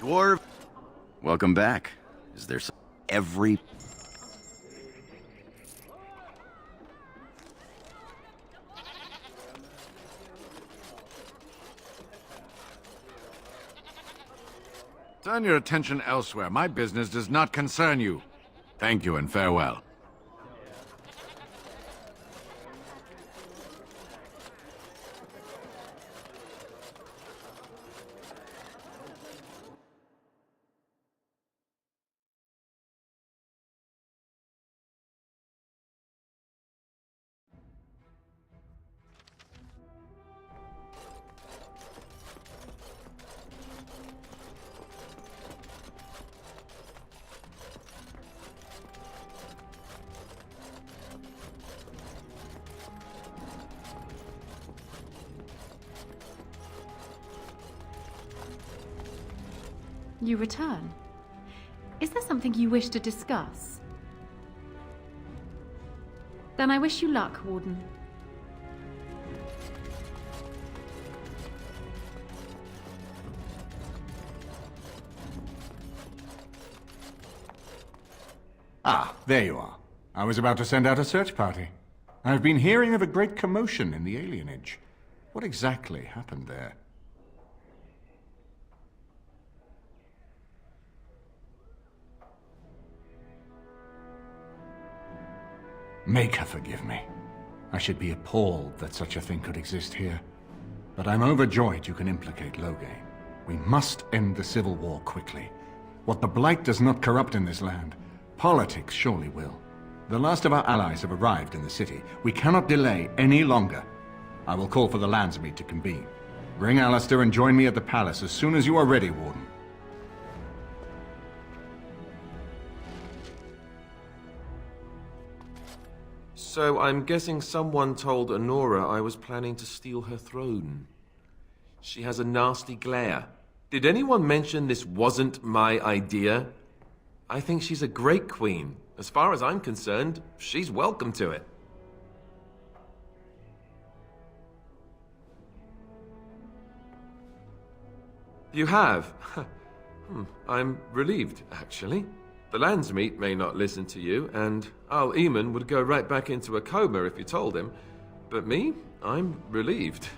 Dwarf. Welcome back. Is there some... every... Turn your attention elsewhere. My business does not concern you. Thank you and farewell. You return. Is there something you wish to discuss? Then I wish you luck, Warden. Ah, there you are. I was about to send out a search party. I've been hearing of a great commotion in the alienage. What exactly happened there? Make her forgive me. I should be appalled that such a thing could exist here. But I'm overjoyed you can implicate Loghain. We must end the civil war quickly. What the Blight does not corrupt in this land, politics surely will. The last of our allies have arrived in the city. We cannot delay any longer. I will call for the Landsmeet to convene. Bring Alistair and join me at the palace as soon as you are ready, Warden. So I'm guessing someone told Honora I was planning to steal her throne. She has a nasty glare. Did anyone mention this wasn't my idea? I think she's a great queen. As far as I'm concerned, she's welcome to it. You have? I'm relieved, actually. The Landsmeet may not listen to you, and Al Eamon would go right back into a coma if you told him. But me? I'm relieved.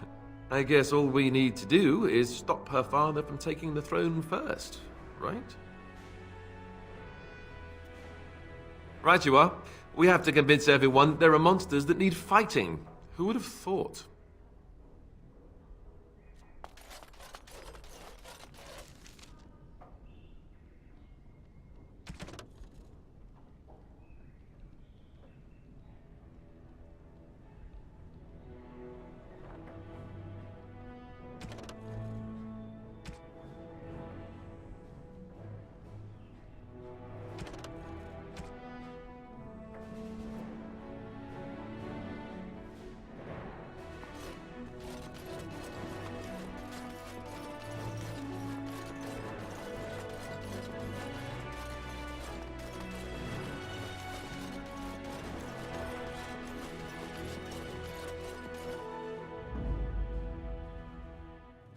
I guess all we need to do is stop her father from taking the throne first, right? Right you are. We have to convince everyone there are monsters that need fighting. Who would have thought?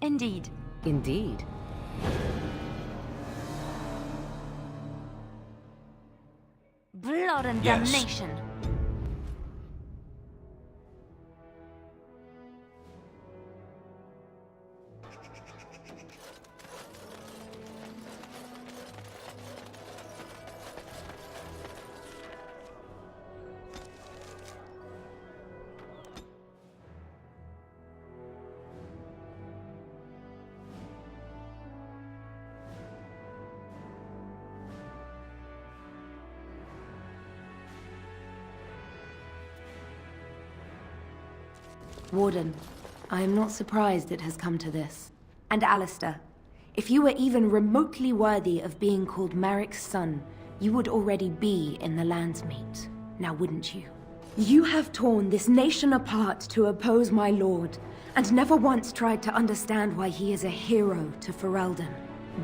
Indeed. Indeed. Blood and Yes. damnation. Warden, I am not surprised it has come to this. And Alistair, if you were even remotely worthy of being called Marik's son, you would already be in the Landsmeet, now wouldn't you? You have torn this nation apart to oppose my lord, and never once tried to understand why he is a hero to Ferelden.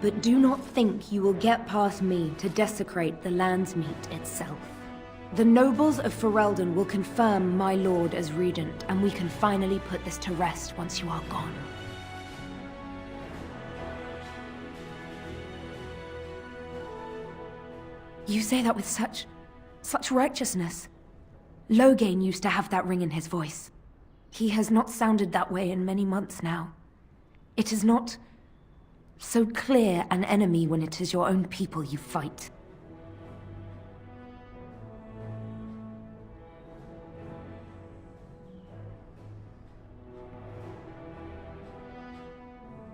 But do not think you will get past me to desecrate the Landsmeet itself. The nobles of Ferelden will confirm my lord as regent, and we can finally put this to rest once you are gone. You say that with such righteousness. Loghain used to have that ring in his voice. He has not sounded that way in many months now. It is not so clear an enemy when it is your own people you fight.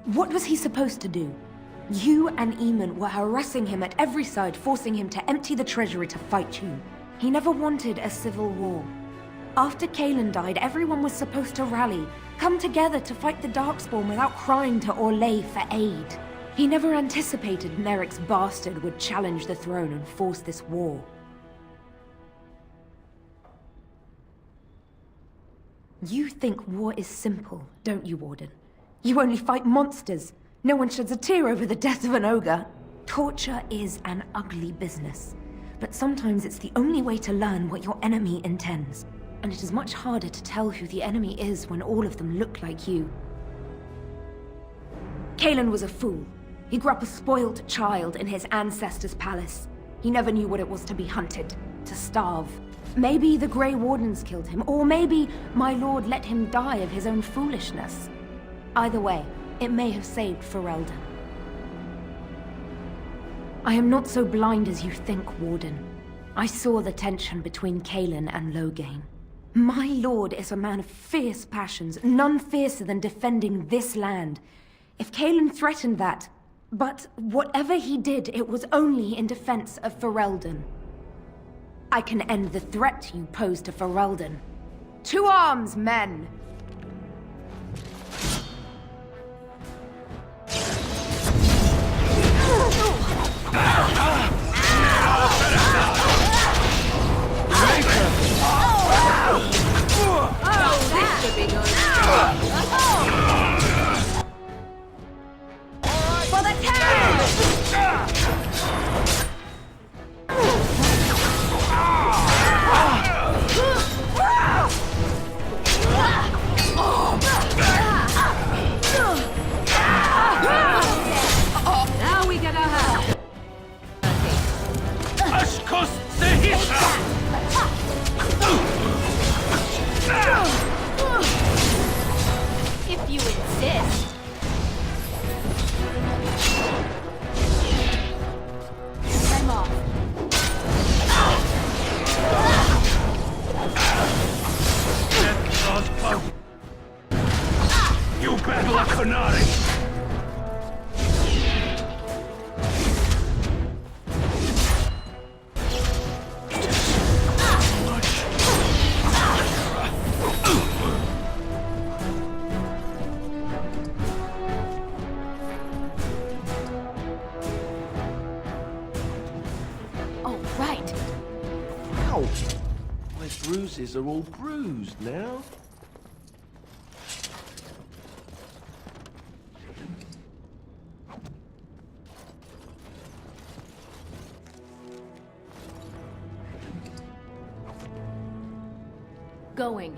What was he supposed to do? You and Eamon were harassing him at every side, forcing him to empty the treasury to fight you. He never wanted a civil war. After Kaelin died, everyone was supposed to rally, come together to fight the Darkspawn without crying to Orlais for aid. He never anticipated Merrick's bastard would challenge the throne and force this war. You think war is simple, don't you, Warden? You only fight monsters. No one sheds a tear over the death of an ogre. Torture is an ugly business. But sometimes it's the only way to learn what your enemy intends. And it is much harder to tell who the enemy is when all of them look like you. Kaelin was a fool. He grew up a spoiled child in his ancestors' palace. He never knew what it was to be hunted, to starve. Maybe the Grey Wardens killed him, or maybe my lord let him die of his own foolishness. Either way, it may have saved Ferelden. I am not so blind as you think, Warden. I saw the tension between Kaelin and Loghain. My lord is a man of fierce passions, none fiercer than defending this land. If Kaelin threatened that, but whatever he did, it was only in defense of Ferelden. I can end the threat you pose to Ferelden. To arms, men! For the town! Now we get our hand. If you insist. I'm off. You battle a Kunari! Oh, right. Ow! My bruises are all bruised now. Going.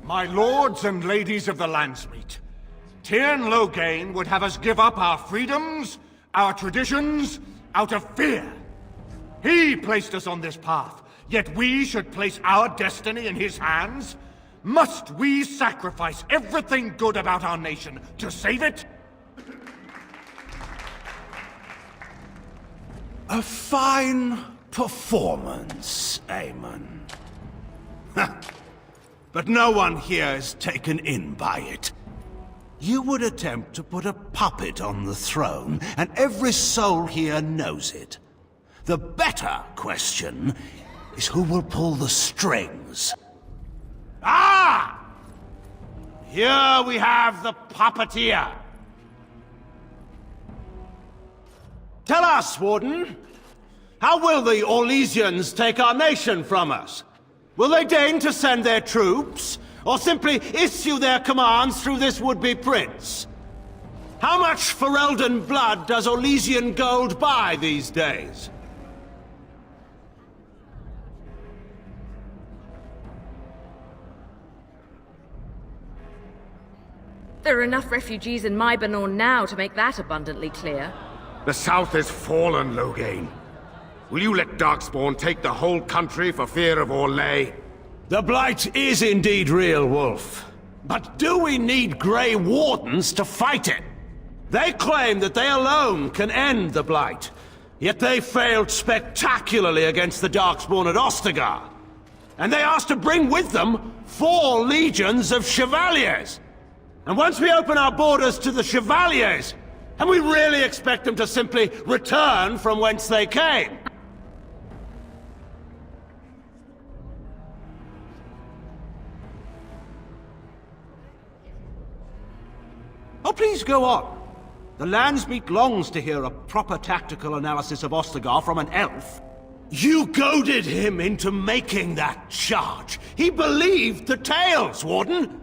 My lords and ladies of the Landsmeet, Tyrn Loghain would have us give up our freedoms, our traditions, out of fear. He placed us on this path, yet we should place our destiny in his hands? Must we sacrifice everything good about our nation to save it? A fine performance, Aemon. But no one here is taken in by it. You would attempt to put a puppet on the throne, and every soul here knows it. The better question is who will pull the strings. Ah! Here we have the puppeteer. Tell us, Warden, how will the Orlesians take our nation from us? Will they deign to send their troops, or simply issue their commands through this would-be prince? How much Ferelden blood does Orlesian gold buy these days? There are enough refugees in Mybanor now to make that abundantly clear. The South is fallen, Loghain. Will you let Darkspawn take the whole country for fear of Orlais? The Blight is indeed real, Wolf. But do we need Grey Wardens to fight it? They claim that they alone can end the Blight, yet they failed spectacularly against the Darkspawn at Ostagar. And they asked to bring with them 4 legions of Chevaliers. And once we open our borders to the Chevaliers, and we really expect them to simply return from whence they came? Oh, please go on. The Landsmeet longs to hear a proper tactical analysis of Ostagar from an elf. You goaded him into making that charge. He believed the tales, Warden.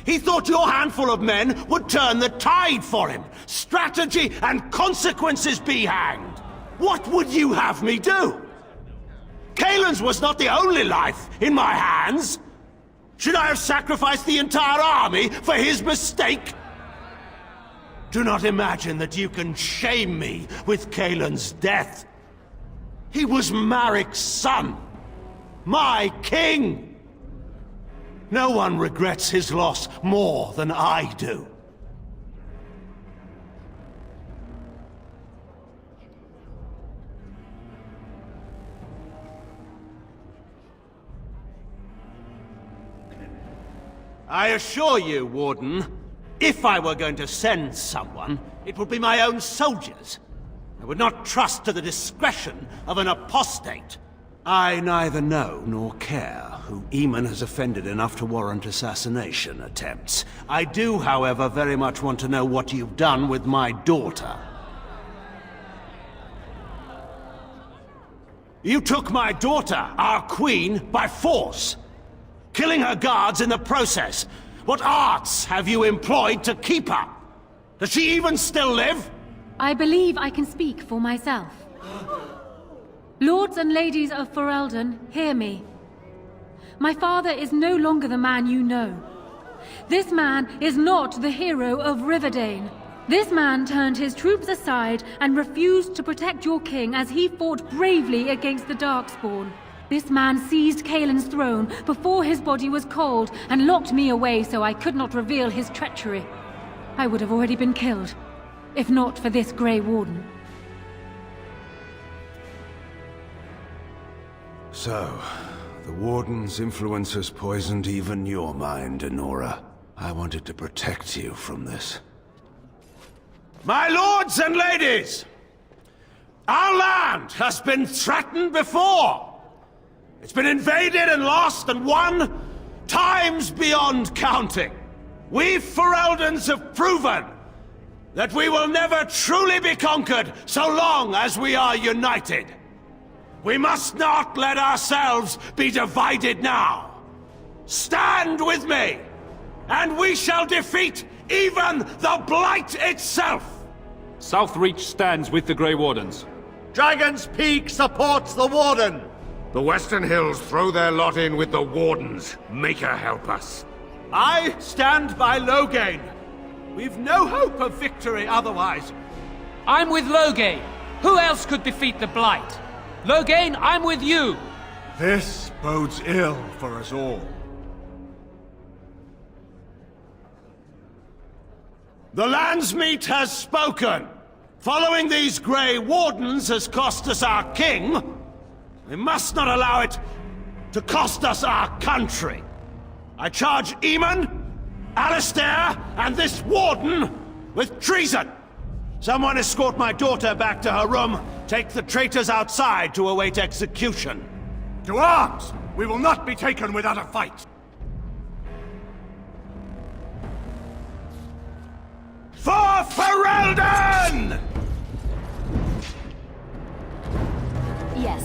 He thought your handful of men would turn the tide for him. Strategy and consequences be hanged. What would you have me do? Kaelin's was not the only life in my hands. Should I have sacrificed the entire army for his mistake? Do not imagine that you can shame me with Kaelin's death. He was Marik's son. My king. No one regrets his loss more than I do. I assure you, Warden, if I were going to send someone, it would be my own soldiers. I would not trust to the discretion of an apostate. I neither know nor care who Eamon has offended enough to warrant assassination attempts. I do, however, very much want to know what you've done with my daughter. You took my daughter, our queen, by force, killing her guards in the process. What arts have you employed to keep her? Does she even still live? I believe I can speak for myself. Lords and ladies of Ferelden, hear me. My father is no longer the man you know. This man is not the hero of Riverdane. This man turned his troops aside and refused to protect your king as he fought bravely against the Darkspawn. This man seized Kaelin's throne before his body was cold and locked me away so I could not reveal his treachery. I would have already been killed, if not for this Grey Warden. So, the Warden's influence has poisoned even your mind, Enora. I wanted to protect you from this. My lords and ladies! Our land has been threatened before! It's been invaded and lost and won times beyond counting. We Fereldans have proven that we will never truly be conquered so long as we are united. We must not let ourselves be divided now. Stand with me, and we shall defeat even the Blight itself! Southreach stands with the Grey Wardens. Dragon's Peak supports the Warden! The Western Hills throw their lot in with the Wardens. Make her help us. I stand by Loghain. We've no hope of victory otherwise. I'm with Loghain. Who else could defeat the Blight? Loghain, I'm with you! This bodes ill for us all. The Landsmeet has spoken. Following these Grey Wardens has cost us our king. We must not allow it to cost us our country. I charge Eamon, Alistair, and this Warden with treason. Someone escort my daughter back to her room. Take the traitors outside to await execution. To arms! We will not be taken without a fight! For Ferelden! Yes.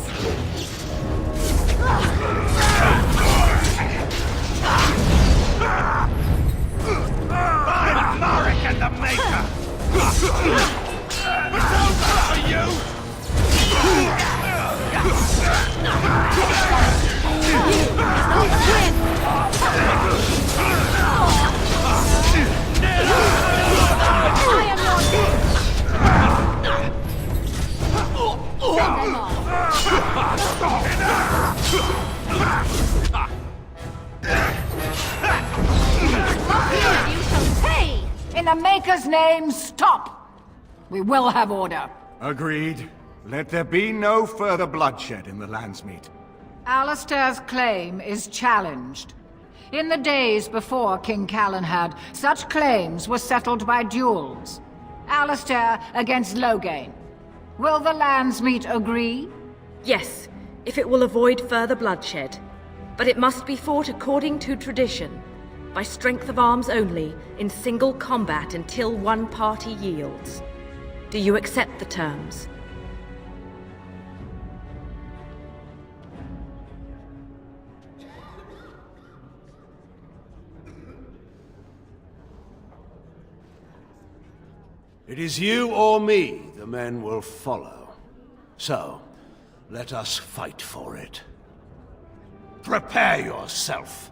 I'm Marik and the Maker! It's over for you! I am not dead! the Maker's name, stop! We will have order. Agreed. Let there be no further bloodshed in the Landsmeet. Alistair's claim is challenged. In the days before King Calenhad, such claims were settled by duels. Alistair against Loghain. Will the Landsmeet agree? Yes, if it will avoid further bloodshed. But it must be fought according to tradition, by strength of arms only, in single combat until one party yields. Do you accept the terms? It is you or me the men will follow. So, let us fight for it. Prepare yourself.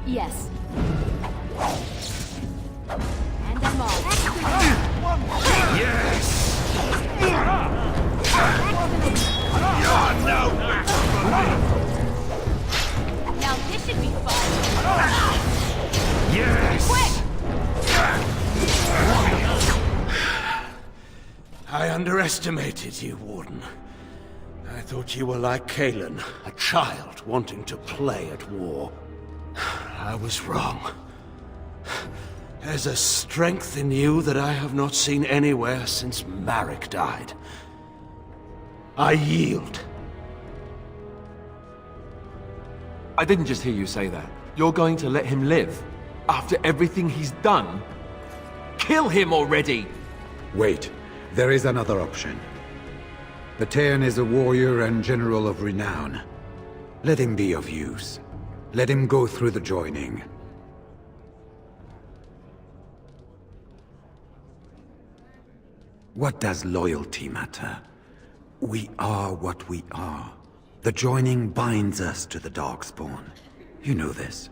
Yes. And I'm off. Yes! You're no match for me! Now this should be fun. Yes! I underestimated you, Warden. I thought you were like Kalen, a child wanting to play at war. I was wrong. There's a strength in you that I have not seen anywhere since Marek died. I yield. I didn't just hear you say that. You're going to let him live? After everything he's done? Kill him already! Wait. There is another option. Batean is a warrior and general of renown. Let him be of use. Let him go through the joining. What does loyalty matter? We are what we are. The joining binds us to the Darkspawn. You know this.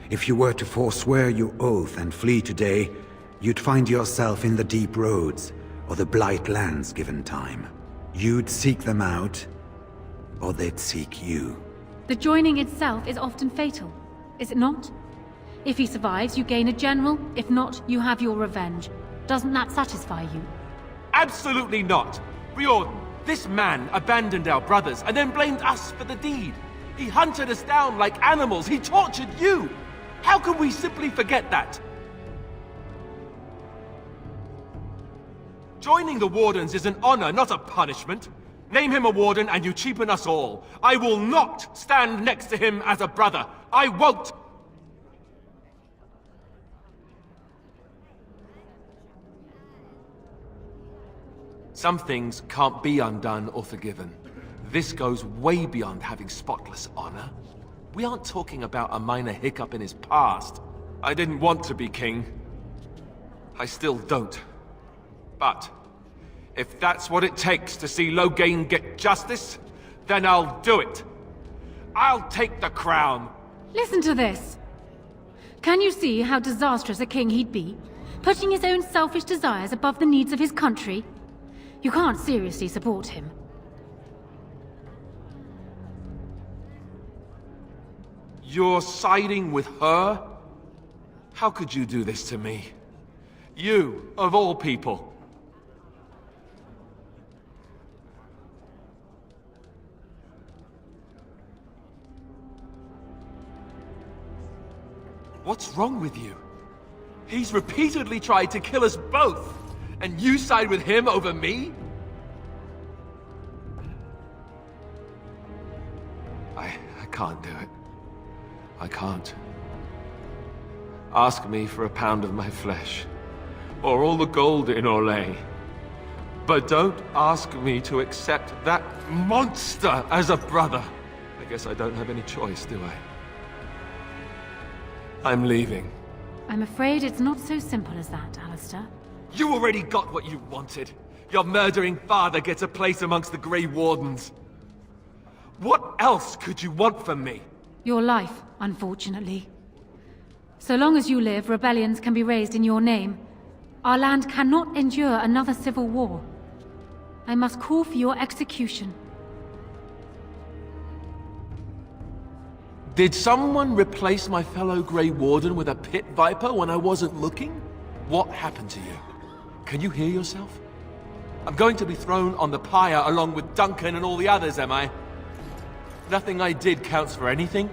If you were to forswear your oath and flee today, you'd find yourself in the Deep Roads, or the Blight Lands given time. You'd seek them out, or they'd seek you. The joining itself is often fatal, is it not? If he survives, you gain a general. If not, you have your revenge. Doesn't that satisfy you? Absolutely not! Riordan, this man abandoned our brothers and then blamed us for the deed. He hunted us down like animals. He tortured you! How can we simply forget that? Joining the Wardens is an honor, not a punishment. Name him a Warden and you cheapen us all. I will not stand next to him as a brother. I won't! Some things can't be undone or forgiven. This goes way beyond having spotless honor. We aren't talking about a minor hiccup in his past. I didn't want to be king. I still don't. But if that's what it takes to see Loghain get justice, then I'll do it. I'll take the crown. Listen to this. Can you see how disastrous a king he'd be? Putting his own selfish desires above the needs of his country? You can't seriously support him. You're siding with her? How could you do this to me? You, of all people. What's wrong with you? He's repeatedly tried to kill us both, and you side with him over me? I can't do it. I can't. Ask me for a pound of my flesh, or all the gold in Orlais. But don't ask me to accept that monster as a brother. I guess I don't have any choice, do I? I'm leaving. I'm afraid it's not so simple as that, Alistair. You already got what you wanted. Your murdering father gets a place amongst the Grey Wardens. What else could you want from me? Your life, unfortunately. So long as you live, rebellions can be raised in your name. Our land cannot endure another civil war. I must call for your execution. Did someone replace my fellow Grey Warden with a pit viper when I wasn't looking? What happened to you? Can you hear yourself? I'm going to be thrown on the pyre along with Duncan and all the others, am I? Nothing I did counts for anything?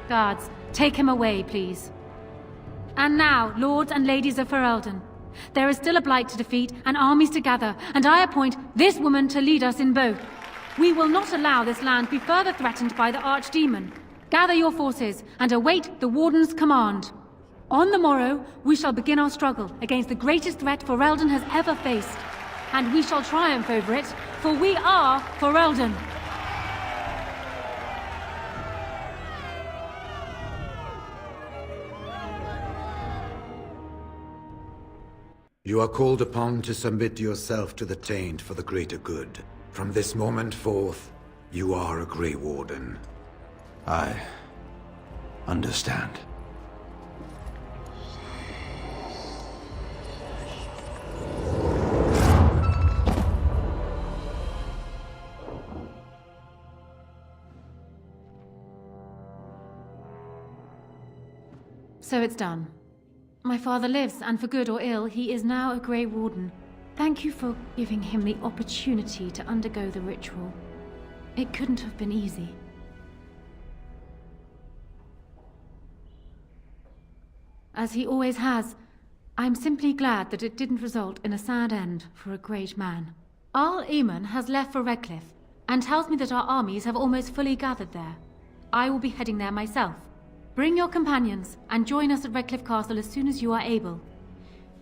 Guards, take him away, please. And now, lords and ladies of Ferelden, there is still a blight to defeat and armies to gather, and I appoint this woman to lead us in both. We will not allow this land be further threatened by the Archdemon. Gather your forces and await the Warden's command. On the morrow, we shall begin our struggle against the greatest threat Ferelden has ever faced. And we shall triumph over it, for we are Ferelden. You are called upon to submit yourself to the Taint for the greater good. From this moment forth, you are a Grey Warden. I understand. So it's done. My father lives, and for good or ill, he is now a Grey Warden. Thank you for giving him the opportunity to undergo the ritual. It couldn't have been easy. As he always has, I'm simply glad that it didn't result in a sad end for a great man. Arl Eamon has left for Redcliffe, and tells me that our armies have almost fully gathered there. I will be heading there myself. Bring your companions, and join us at Redcliffe Castle as soon as you are able.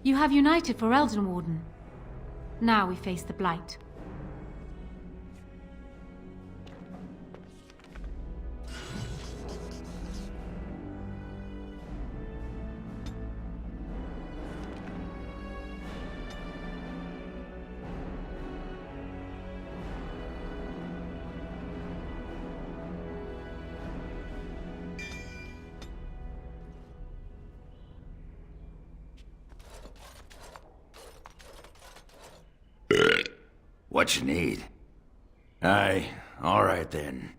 You have united for Elden Warden. Now we face the Blight. What you need? Aye, all right then.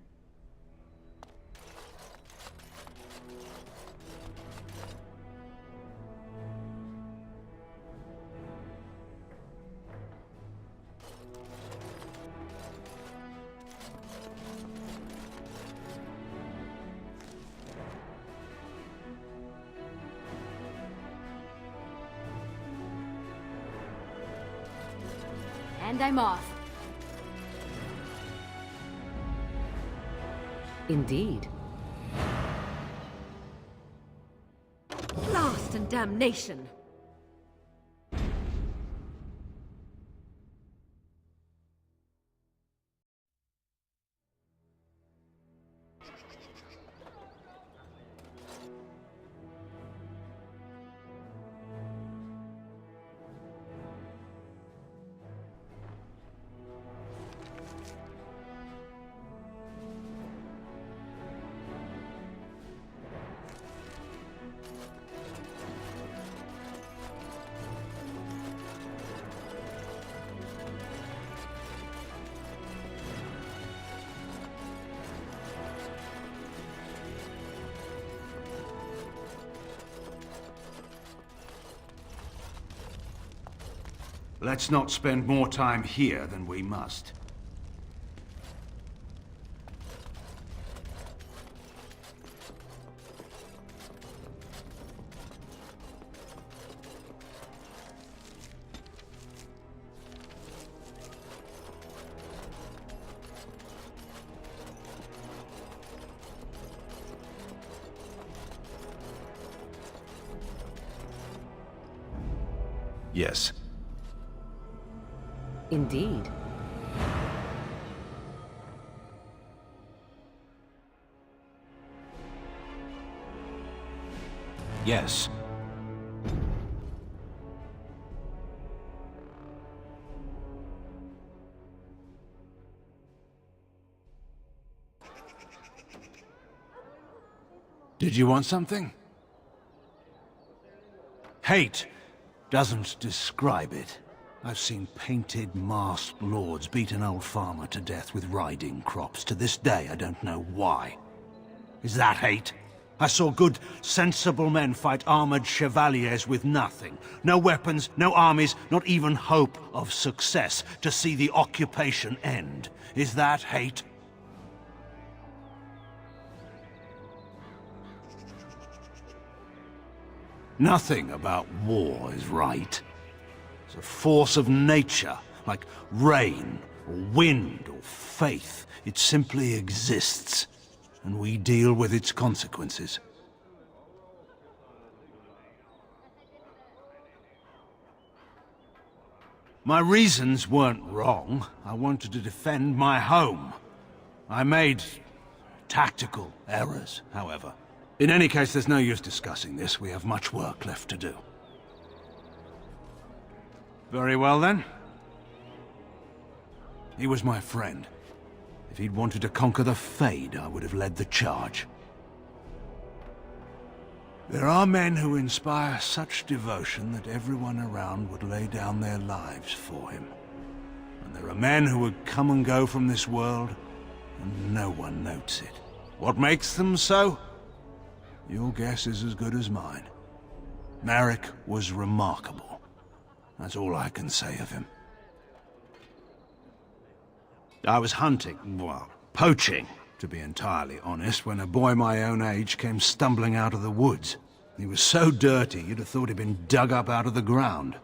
And I'm off. Indeed. Blast and damnation! Let's not spend more time here than we must. Yes. Indeed. yes. Did you want something? Hate doesn't describe it. I've seen painted, masked lords beat an old farmer to death with riding crops. To this day, I don't know why. Is that hate? I saw good, sensible men fight armored chevaliers with nothing. No weapons, no armies, not even hope of success to see the occupation end. Is that hate? Nothing about war is right. It's a force of nature, like rain, or wind, or faith. It simply exists, and we deal with its consequences. My reasons weren't wrong. I wanted to defend my home. I made tactical errors, however. In any case, there's no use discussing this. We have much work left to do. Very well, then. He was my friend. If he'd wanted to conquer the Fade, I would have led the charge. There are men who inspire such devotion that everyone around would lay down their lives for him. And there are men who would come and go from this world, and no one notes it. What makes them so? Your guess is as good as mine. Merrick was remarkable. That's all I can say of him. I was hunting, well, poaching, to be entirely honest, when a boy my own age came stumbling out of the woods. He was so dirty, you'd have thought he'd been dug up out of the ground.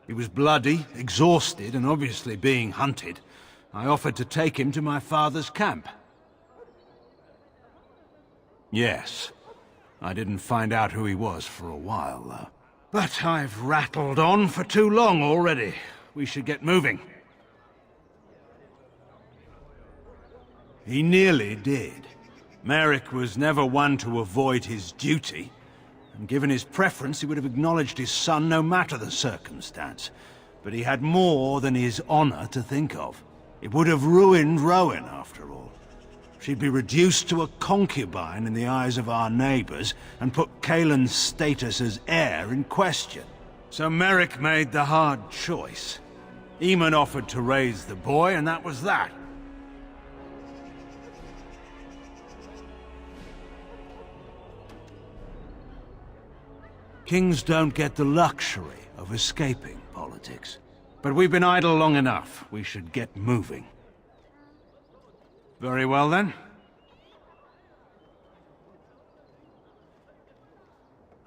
He was bloody, exhausted, and obviously being hunted. I offered to take him to my father's camp. Yes. I didn't find out who he was for a while, though. But I've rattled on for too long already. We should get moving. He nearly did. Merrick was never one to avoid his duty, and given his preference, he would have acknowledged his son no matter the circumstance. But he had more than his honor to think of. It would have ruined Rowan, after all. She'd be reduced to a concubine in the eyes of our neighbors, and put Kaelin's status as heir in question. So Merrick made the hard choice. Eamon offered to raise the boy, and that was that. Kings don't get the luxury of escaping politics. But we've been idle long enough. We should get moving. Very well, then.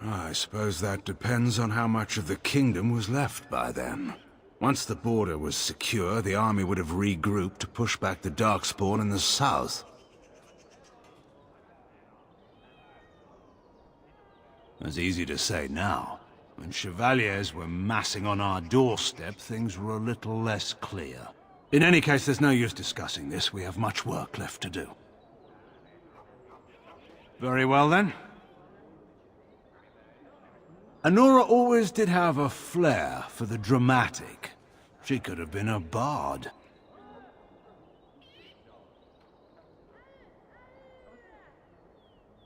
I suppose that depends on how much of the kingdom was left by then. Once the border was secure, the army would have regrouped to push back the Darkspawn in the south. It's easy to say now. When Chevaliers were massing on our doorstep, things were a little less clear. In any case, there's no use discussing this. We have much work left to do. Very well, then. Anora always did have a flair for the dramatic. She could have been a bard.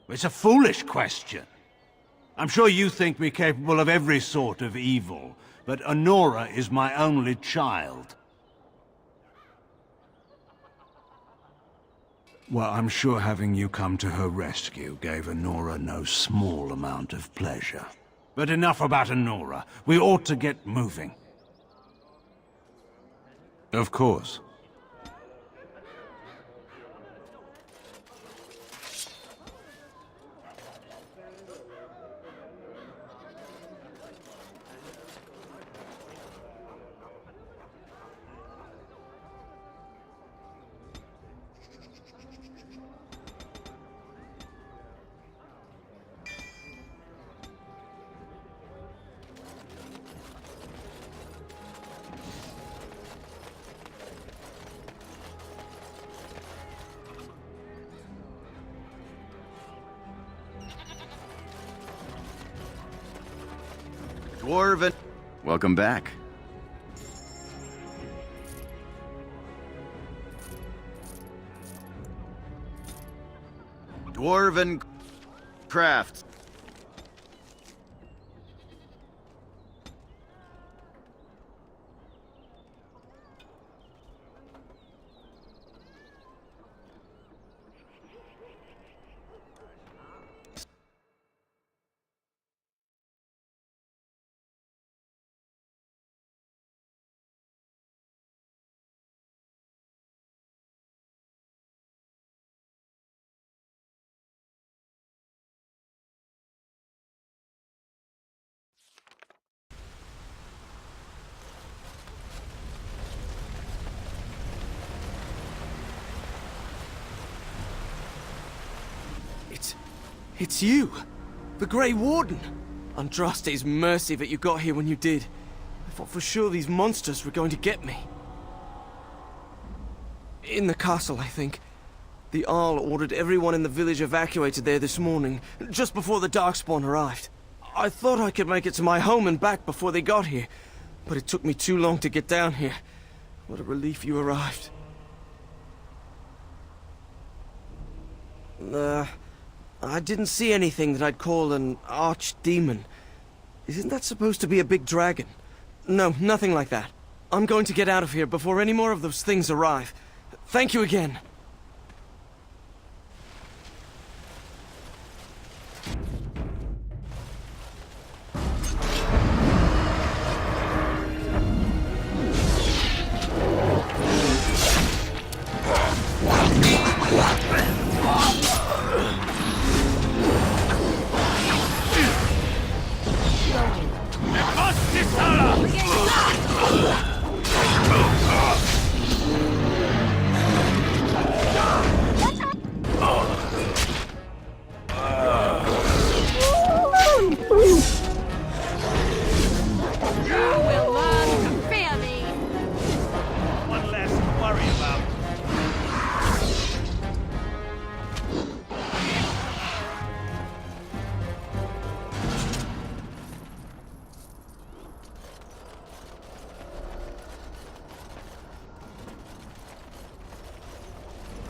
It's a foolish question. I'm sure you think me capable of every sort of evil, but Anora is my only child. Well, I'm sure having you come to her rescue gave Anora no small amount of pleasure. But enough about Anora. We ought to get moving. Of course. Dwarven. Welcome back. Dwarven crafts. It's you! The Grey Warden! Andraste's mercy that you got here when you did. I thought for sure these monsters were going to get me. In the castle, I think. The Arl ordered everyone in the village evacuated there this morning, just before the Darkspawn arrived. I thought I could make it to my home and back before they got here, but it took me too long to get down here. What a relief you arrived. I didn't see anything that I'd call an archdemon. Isn't that supposed to be a big dragon? No, nothing like that. I'm going to get out of here before any more of those things arrive. Thank you again.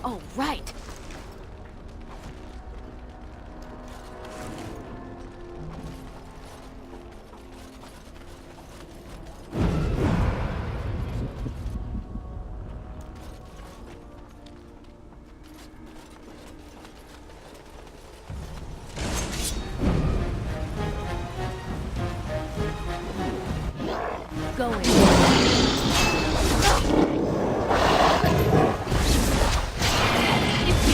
Oh, right. Going. It's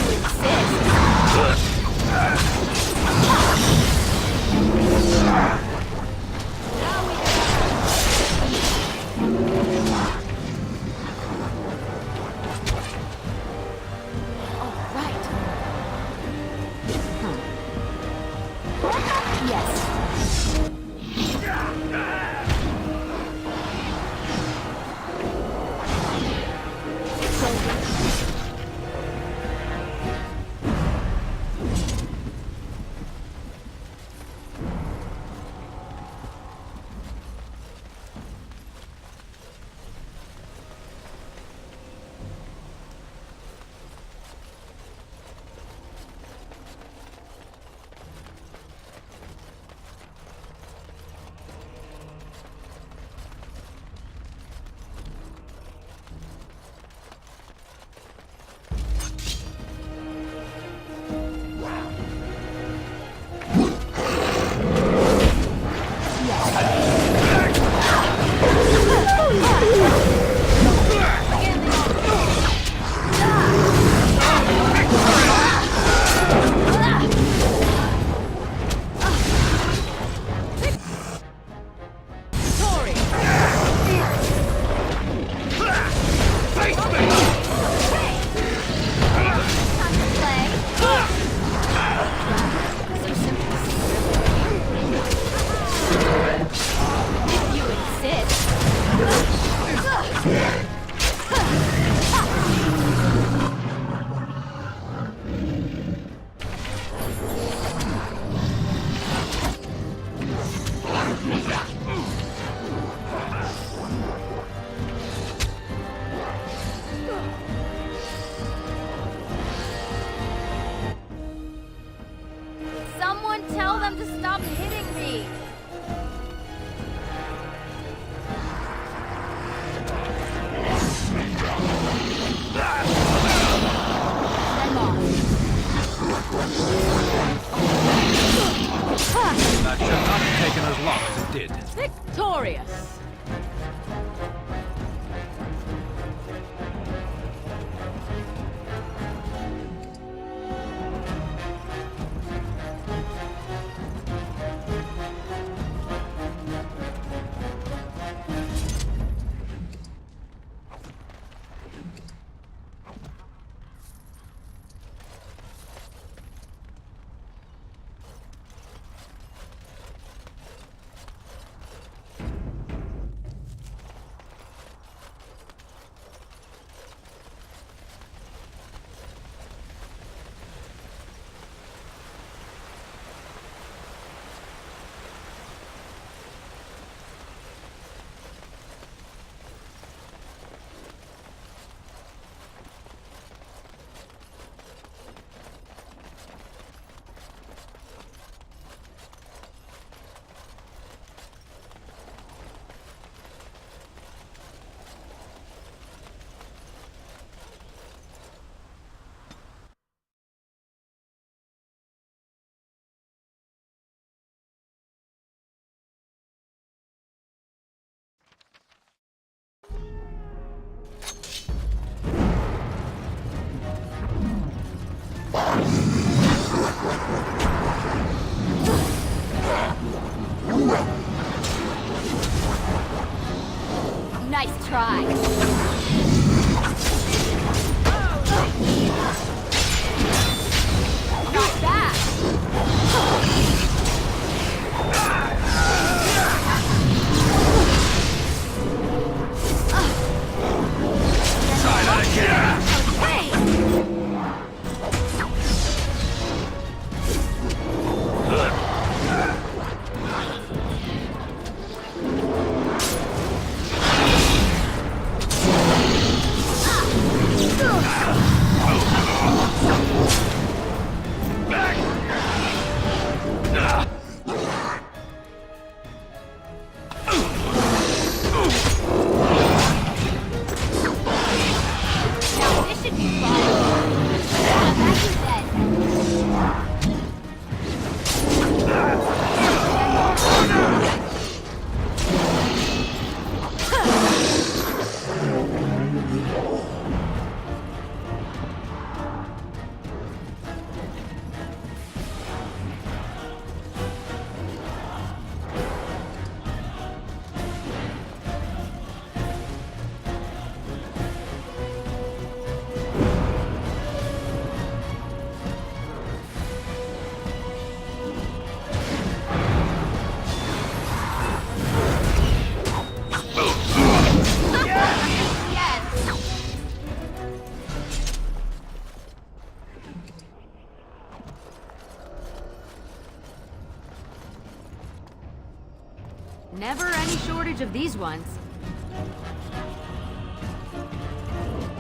Never any shortage of these ones.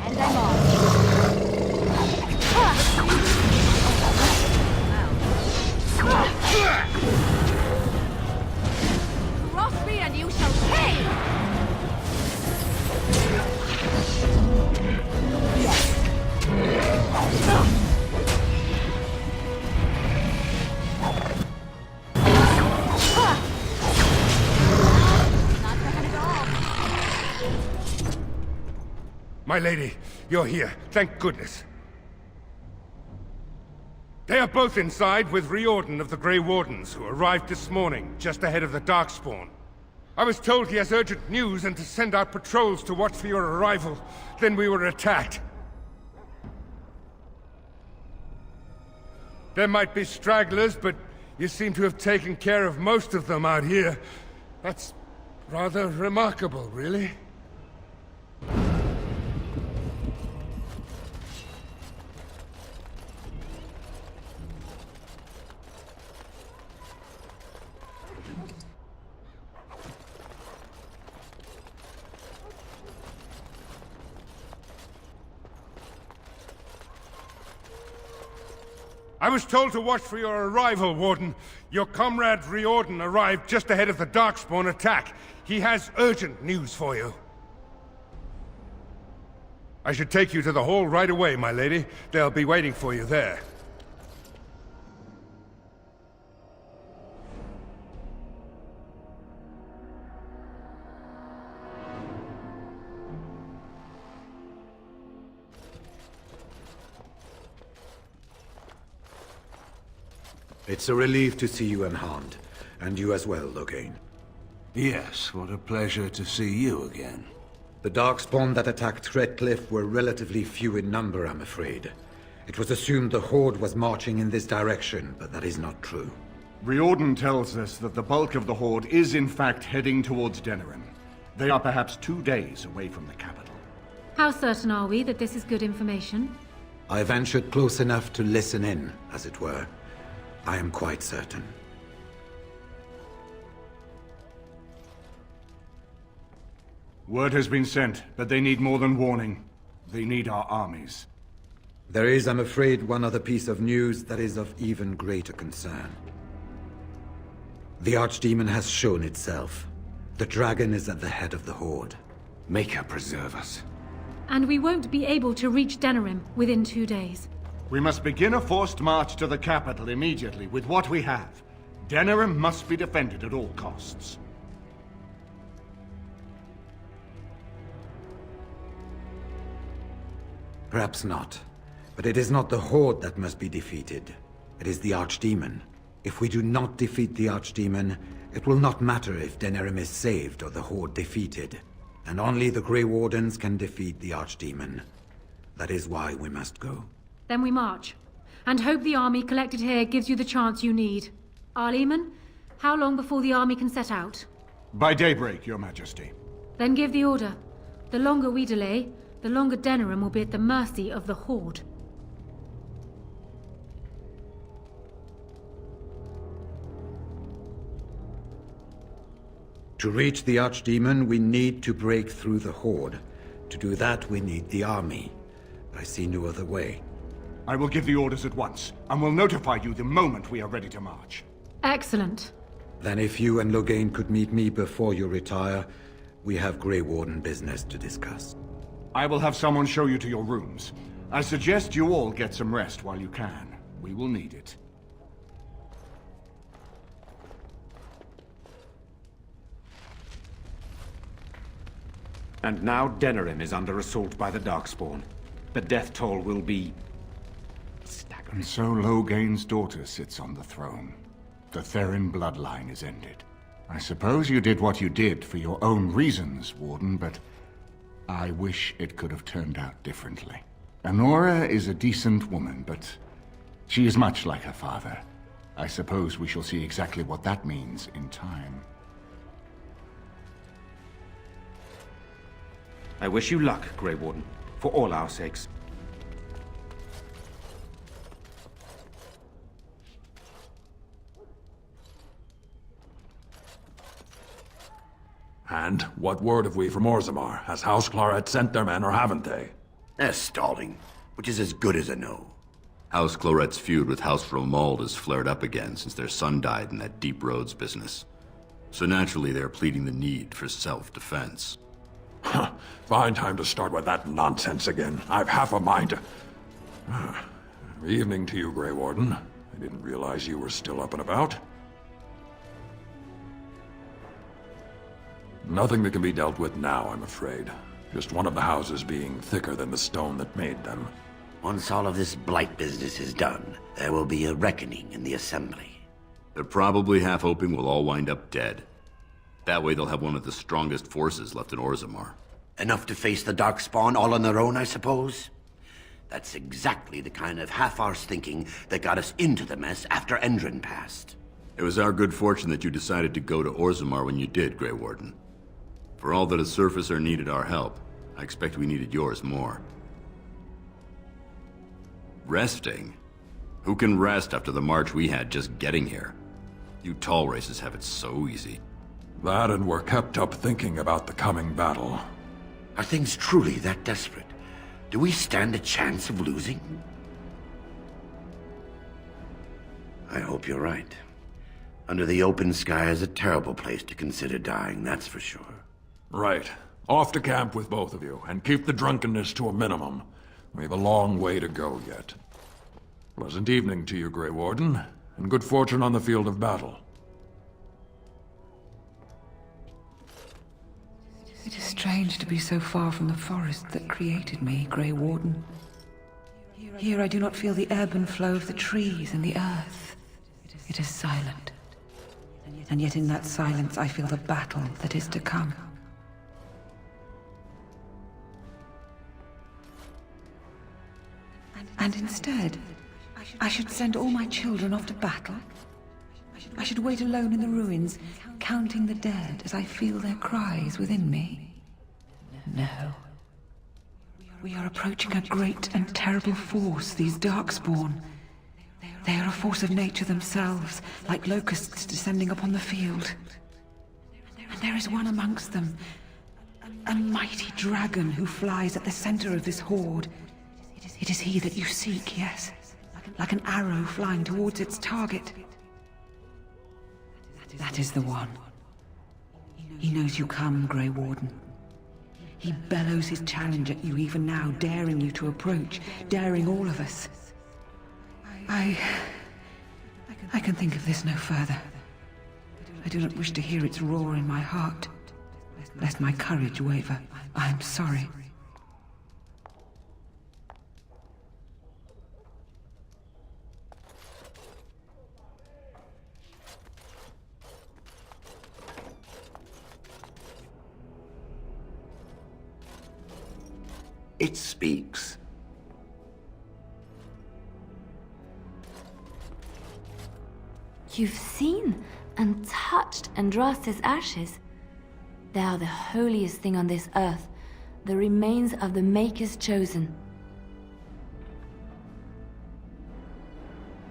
And I'm off. Cross me and you shall pay! My lady, you're here. Thank goodness. They are both inside with Riordan of the Grey Wardens, who arrived this morning, just ahead of the Darkspawn. I was told he has urgent news and to send out patrols to watch for your arrival. Then we were attacked. There might be stragglers, but you seem to have taken care of most of them out here. That's rather remarkable, really. I was told to watch for your arrival, Warden. Your comrade Riordan arrived just ahead of the Darkspawn attack. He has urgent news for you. I should take you to the hall right away, my lady. They'll be waiting for you there. It's a relief to see you unharmed. And you as well, Loghain. Yes, what a pleasure to see you again. The Darkspawn that attacked Redcliffe were relatively few in number, I'm afraid. It was assumed the Horde was marching in this direction, but that is not true. Riordan tells us that the bulk of the Horde is in fact heading towards Denerim. They are perhaps 2 days away from the capital. How certain are we that this is good information? I ventured close enough to listen in, as it were. I am quite certain. Word has been sent, but they need more than warning. They need our armies. There is, I'm afraid, one other piece of news that is of even greater concern. The Archdemon has shown itself. The dragon is at the head of the Horde. Make her preserve us. And we won't be able to reach Denerim within 2 days. We must begin a forced march to the capital immediately with what we have. Denerim must be defended at all costs. Perhaps not. But it is not the Horde that must be defeated. It is the Archdemon. If we do not defeat the Archdemon, it will not matter if Denerim is saved or the Horde defeated. And only the Grey Wardens can defeat the Archdemon. That is why we must go. Then we march. And hope the army collected here gives you the chance you need. Arleman, how long before the army can set out? By daybreak, Your Majesty. Then give the order. The longer we delay, the longer Denerim will be at the mercy of the Horde. To reach the Archdemon, we need to break through the Horde. To do that, we need the army. I see no other way. I will give the orders at once, and will notify you the moment we are ready to march. Excellent. Then if you and Loghain could meet me before you retire, we have Grey Warden business to discuss. I will have someone show you to your rooms. I suggest you all get some rest while you can. We will need it. And now Denerim is under assault by the Darkspawn. The death toll will be... staggering. And so Loghain's daughter sits on the throne. The Therin bloodline is ended. I suppose you did what you did for your own reasons, Warden, but I wish it could have turned out differently. Anora is a decent woman, but she is much like her father. I suppose we shall see exactly what that means in time. I wish you luck, Grey Warden, for all our sakes. And what word have we from Orzammar? Has House Claret sent their men, or haven't they? They're stalling, which is as good as a no. House Claret's feud with House Romald has flared up again since their son died in that Deep Roads business. So naturally they're pleading the need for self-defense. Fine time to start with that nonsense again. I've half a mind to... Evening to you, Grey Warden. I didn't realize you were still up and about. Nothing that can be dealt with now, I'm afraid. Just one of the houses being thicker than the stone that made them. Once all of this blight business is done, there will be a reckoning in the Assembly. They're probably half hoping we'll all wind up dead. That way they'll have one of the strongest forces left in Orzammar. Enough to face the Darkspawn all on their own, I suppose? That's exactly the kind of half-arsed thinking that got us into the mess after Endrin passed. It was our good fortune that you decided to go to Orzammar when you did, Grey Warden. For all that a surfacer needed our help, I expect we needed yours more. Resting? Who can rest after the march we had just getting here? You tall races have it so easy. That, and we're kept up thinking about the coming battle. Are things truly that desperate? Do we stand a chance of losing? I hope you're right. Under the open sky is a terrible place to consider dying, that's for sure. Right. Off to camp with both of you, and keep the drunkenness to a minimum. We have a long way to go yet. Pleasant evening to you, Grey Warden, and good fortune on the field of battle. It is strange to be so far from the forest that created me, Grey Warden. Here I do not feel the ebb and flow of the trees and the earth. It is silent. And yet in that silence I feel the battle that is to come. And instead, I should send all my children off to battle. I should wait alone in the ruins, counting the dead as I feel their cries within me. No. We are approaching a great and terrible force, these Darkspawn. They are a force of nature themselves, like locusts descending upon the field. And there is one amongst them, a mighty dragon who flies at the center of this horde. It is he that you seek, yes, like an arrow flying towards its target. That is the one. He knows you come, Grey Warden. He bellows his challenge at you even now, daring you to approach, daring all of us. I can think of this no further. I do not wish to hear its roar in my heart, lest my courage waver. I am sorry. It speaks. You've seen and touched Andraste's ashes. They are the holiest thing on this earth, the remains of the Maker's chosen.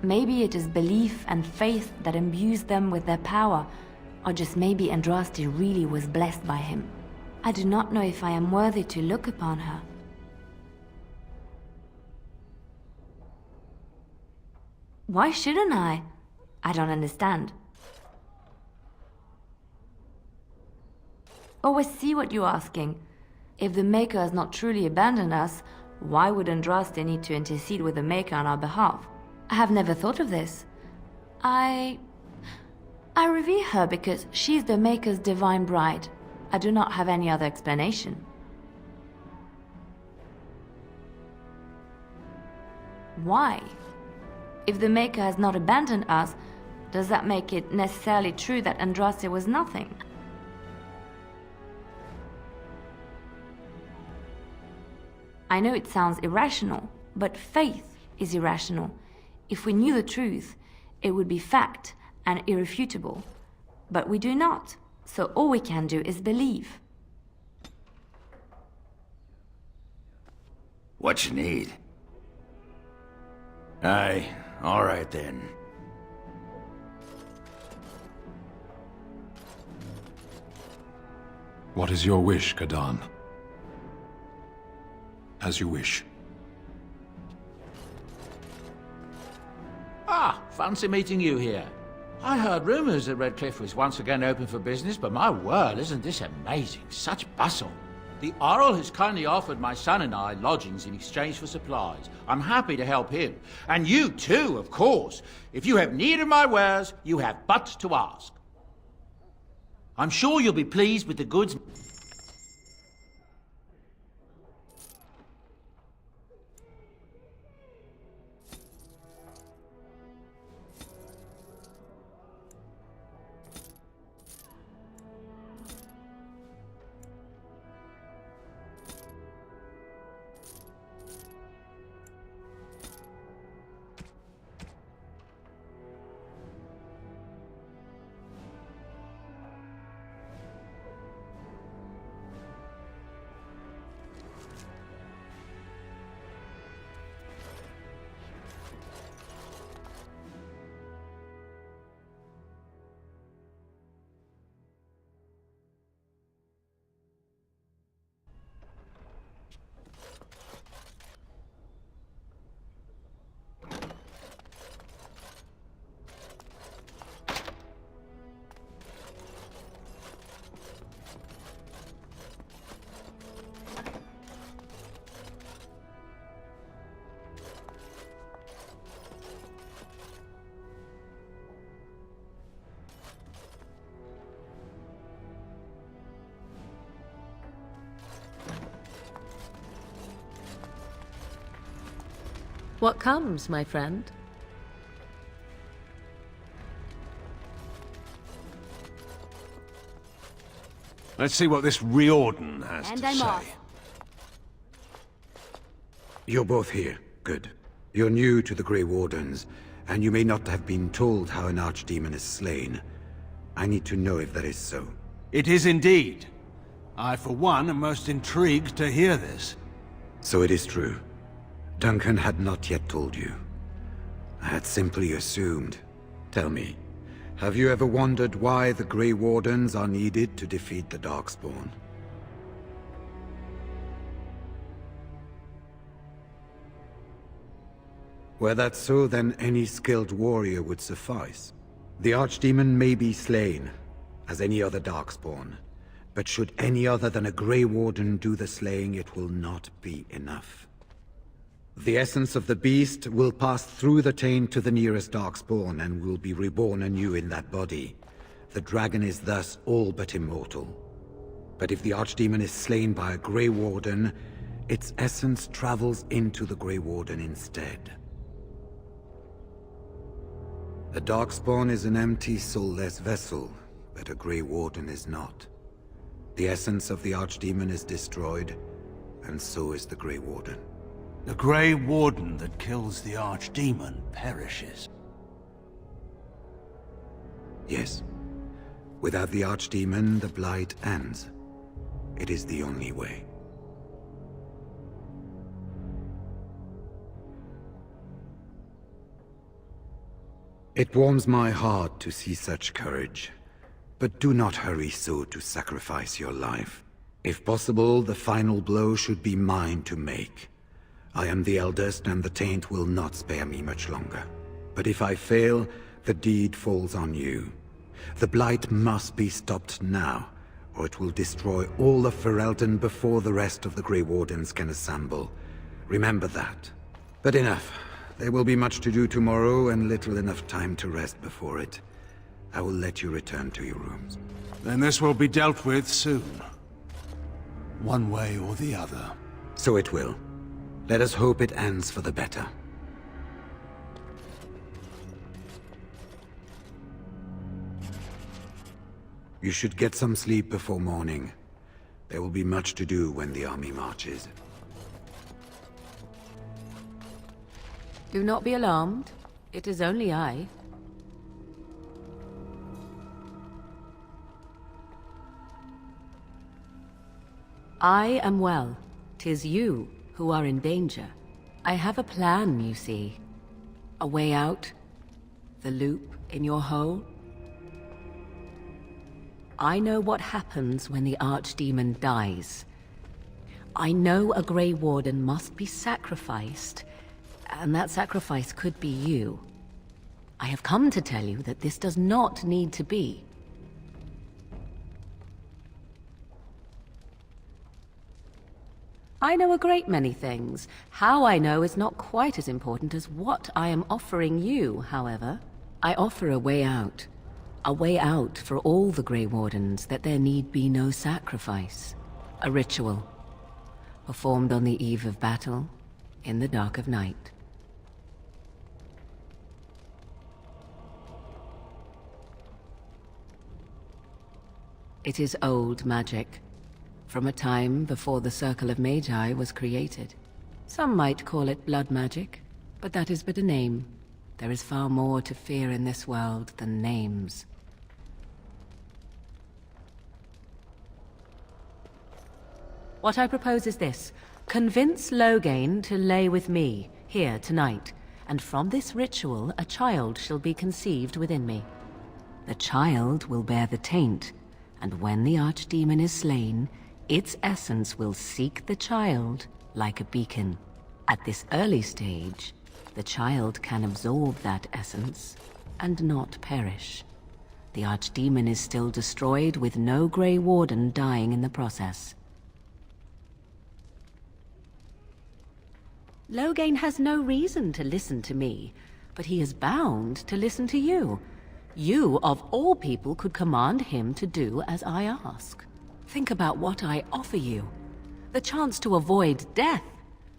Maybe it is belief and faith that imbues them with their power, or just maybe Andraste really was blessed by him. I do not know if I am worthy to look upon her. Why shouldn't I? I don't understand. Oh, I see what you're asking. If the Maker has not truly abandoned us, why would Andraste need to intercede with the Maker on our behalf? I have never thought of this. I revere her because she's the Maker's divine bride. I do not have any other explanation. Why? If the Maker has not abandoned us, does that make it necessarily true that Andraste was nothing? I know it sounds irrational, but faith is irrational. If we knew the truth, it would be fact and irrefutable. But we do not, so all we can do is believe. What you need? Aye, all right then. What is your wish, Kadan? As you wish. Ah, fancy meeting you here. I heard rumors that Redcliffe was once again open for business, but my word, isn't this amazing? Such bustle. The Earl has kindly offered my son and I lodgings in exchange for supplies. I'm happy to help him. And you too, of course. If you have need of my wares, you have but to ask. I'm sure you'll be pleased with the goods. What comes, my friend? Let's see what this Riordan has to say. You're both here. Good. You're new to the Grey Wardens, and you may not have been told how an archdemon is slain. I need to know if that is so. It is indeed. I, for one, am most intrigued to hear this. So it is true. Duncan had not yet told you. I had simply assumed. Tell me, have you ever wondered why the Grey Wardens are needed to defeat the Darkspawn? Were that so, then any skilled warrior would suffice. The Archdemon may be slain, as any other Darkspawn, but should any other than a Grey Warden do the slaying, it will not be enough. The essence of the beast will pass through the taint to the nearest Darkspawn and will be reborn anew in that body. The dragon is thus all but immortal. But if the Archdemon is slain by a Grey Warden, its essence travels into the Grey Warden instead. The Darkspawn is an empty, soulless vessel, but a Grey Warden is not. The essence of the Archdemon is destroyed, and so is the Grey Warden. The Grey Warden that kills the Archdemon perishes. Yes. Without the Archdemon, the Blight ends. It is the only way. It warms my heart to see such courage, but do not hurry so to sacrifice your life. If possible, the final blow should be mine to make. I am the eldest, and the taint will not spare me much longer. But if I fail, the deed falls on you. The Blight must be stopped now, or it will destroy all of Ferelden before the rest of the Grey Wardens can assemble. Remember that. But enough. There will be much to do tomorrow, and little enough time to rest before it. I will let you return to your rooms. Then this will be dealt with soon. One way or the other. So it will. Let us hope it ends for the better. You should get some sleep before morning. There will be much to do when the army marches. Do not be alarmed. It is only I. I am well. 'Tis you who are in danger. I have a plan, you see. A way out. The loop in your hole. I know what happens when the Archdemon dies. I know a Grey Warden must be sacrificed, and that sacrifice could be you. I have come to tell you that this does not need to be. I know a great many things. How I know is not quite as important as what I am offering you, however. I offer a way out. A way out for all the Grey Wardens, that there need be no sacrifice. A ritual, performed on the eve of battle, in the dark of night. It is old magic, from a time before the Circle of Magi was created. Some might call it blood magic, but that is but a name. There is far more to fear in this world than names. What I propose is this. Convince Loghain to lay with me, here tonight, and from this ritual a child shall be conceived within me. The child will bear the taint, and when the Archdemon is slain, its essence will seek the child like a beacon. At this early stage, the child can absorb that essence and not perish. The Archdemon is still destroyed with no Grey Warden dying in the process. Loghain has no reason to listen to me, but he is bound to listen to you. You, of all people, could command him to do as I ask. Think about what I offer you. The chance to avoid death.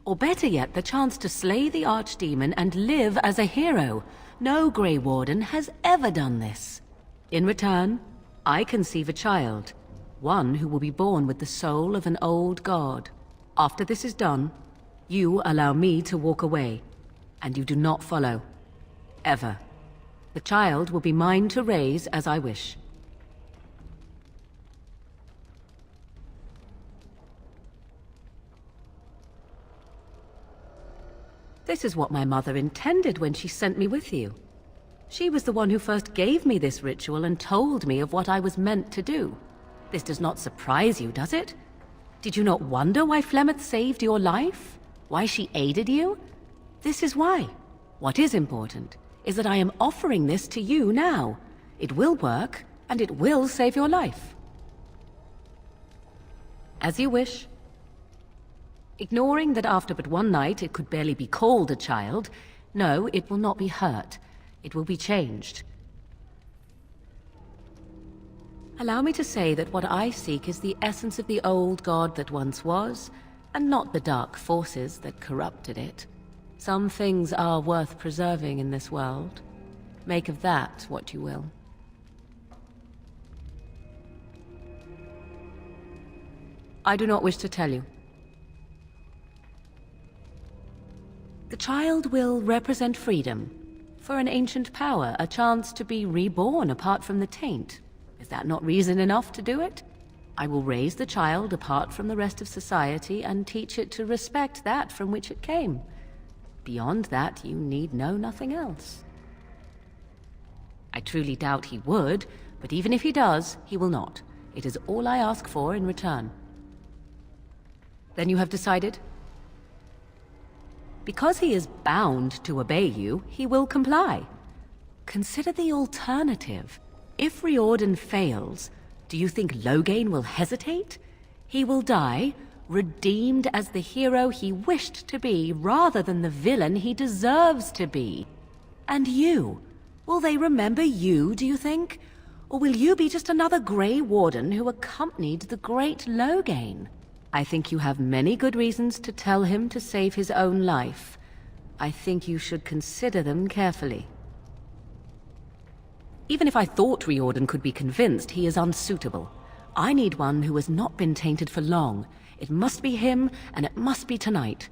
Or better yet, the chance to slay the Archdemon and live as a hero. No Grey Warden has ever done this. In return, I conceive a child. One who will be born with the soul of an old god. After this is done, you allow me to walk away, and you do not follow. Ever. The child will be mine to raise as I wish. This is what my mother intended when she sent me with you. She was the one who first gave me this ritual and told me of what I was meant to do. This does not surprise you, does it? Did you not wonder why Flemeth saved your life? Why she aided you? This is why. What is important is that I am offering this to you now. It will work, and it will save your life. As you wish. Ignoring that after but one night it could barely be called a child, no, it will not be hurt. It will be changed. Allow me to say that what I seek is the essence of the old god that once was, and not the dark forces that corrupted it. Some things are worth preserving in this world. Make of that what you will. I do not wish to tell you. The child will represent freedom. For an ancient power, a chance to be reborn apart from the taint. Is that not reason enough to do it? I will raise the child apart from the rest of society and teach it to respect that from which it came. Beyond that, you need know nothing else. I truly doubt he would, but even if he does, he will not. It is all I ask for in return. Then you have decided? Because he is bound to obey you, he will comply. Consider the alternative. If Riordan fails, do you think Loghain will hesitate? He will die, redeemed as the hero he wished to be, rather than the villain he deserves to be. And you? Will they remember you, do you think? Or will you be just another Grey Warden who accompanied the great Loghain? I think you have many good reasons to tell him to save his own life. I think you should consider them carefully. Even if I thought Riordan could be convinced, he is unsuitable. I need one who has not been tainted for long. It must be him, and it must be tonight.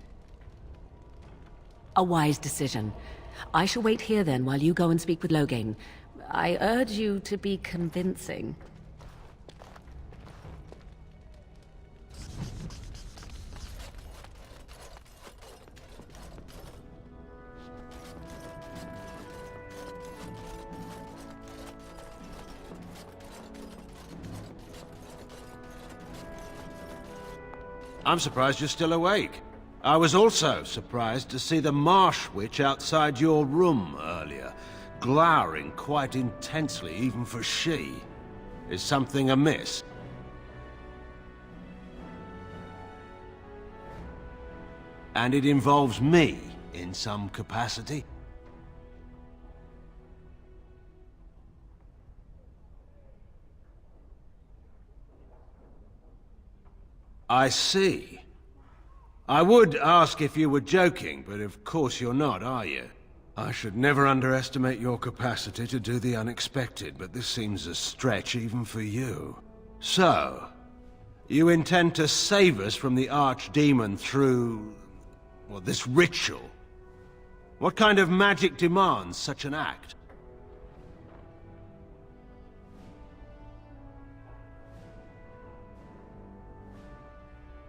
A wise decision. I shall wait here then while you go and speak with Loghain. I urge you to be convincing. I'm surprised you're still awake. I was also surprised to see the Marsh Witch outside your room earlier, glowering quite intensely even for she. Is something amiss? And it involves me in some capacity? I see. I would ask if you were joking, but of course you're not, are you? I should never underestimate your capacity to do the unexpected, but this seems a stretch even for you. So, you intend to save us from the Archdemon through... well, this ritual? What kind of magic demands such an act?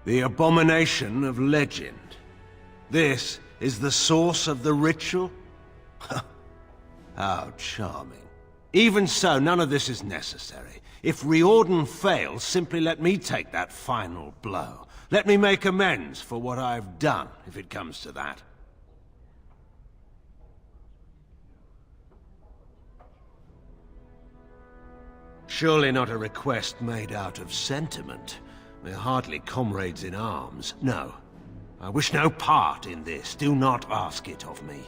The abomination of legend. This is the source of the ritual? How charming. Even so, none of this is necessary. If Riordan fails, simply let me take that final blow. Let me make amends for what I've done, if it comes to that. Surely not a request made out of sentiment. We're hardly comrades in arms. No. I wish no part in this. Do not ask it of me.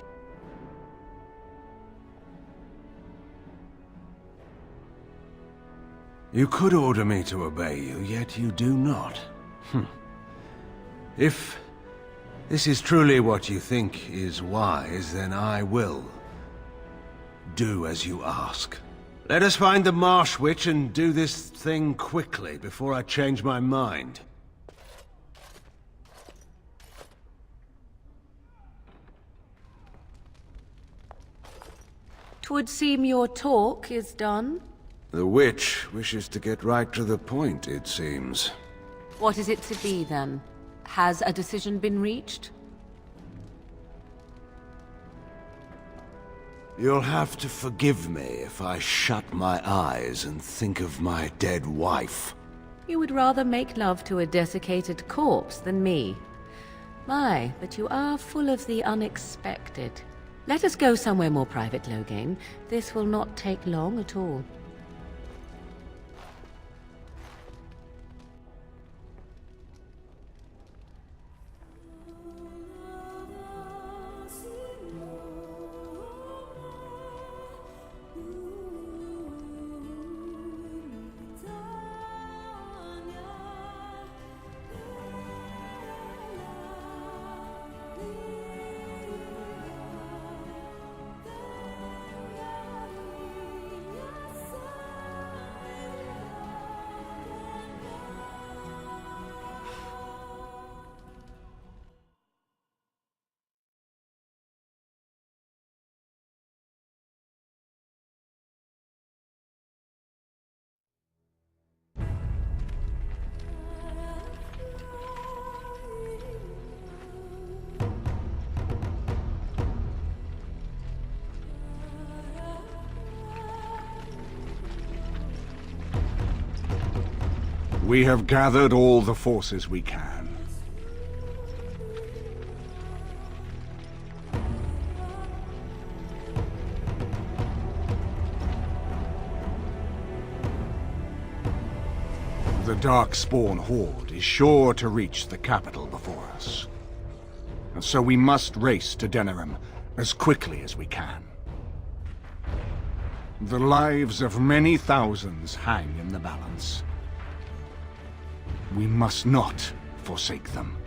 You could order me to obey you, yet you do not. If this is truly what you think is wise, then I will do as you ask. Let us find the Marsh Witch and do this thing quickly before I change my mind. 'Twould seem your talk is done. The witch wishes to get right to the point, it seems. What is it to be, then? Has a decision been reached? You'll have to forgive me if I shut my eyes and think of my dead wife. You would rather make love to a desiccated corpse than me. My, but you are full of the unexpected. Let us go somewhere more private, Loghain. This will not take long at all. We have gathered all the forces we can. The Darkspawn Horde is sure to reach the capital before us. And so we must race to Denerim as quickly as we can. The lives of many thousands hang in the balance. We must not forsake them.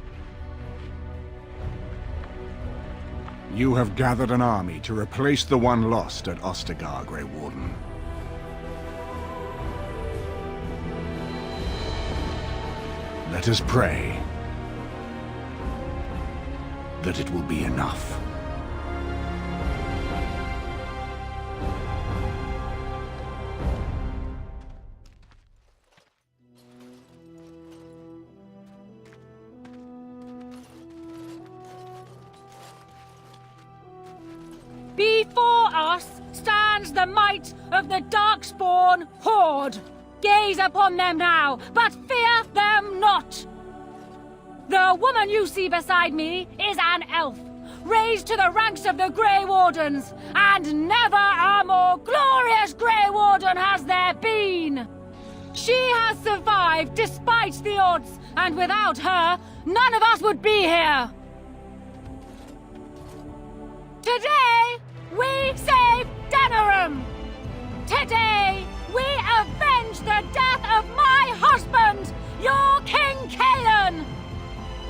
You have gathered an army to replace the one lost at Ostagar, Grey Warden. Let us pray that it will be enough. Before us stands the might of the Darkspawn Horde. Gaze upon them now, but fear them not. The woman you see beside me is an elf, raised to the ranks of the Grey Wardens, and never a more glorious Grey Warden has there been. She has survived despite the odds, and without her, none of us would be here. Today, we save Denerim. Today, we avenge the death of my husband, your King Kaelan.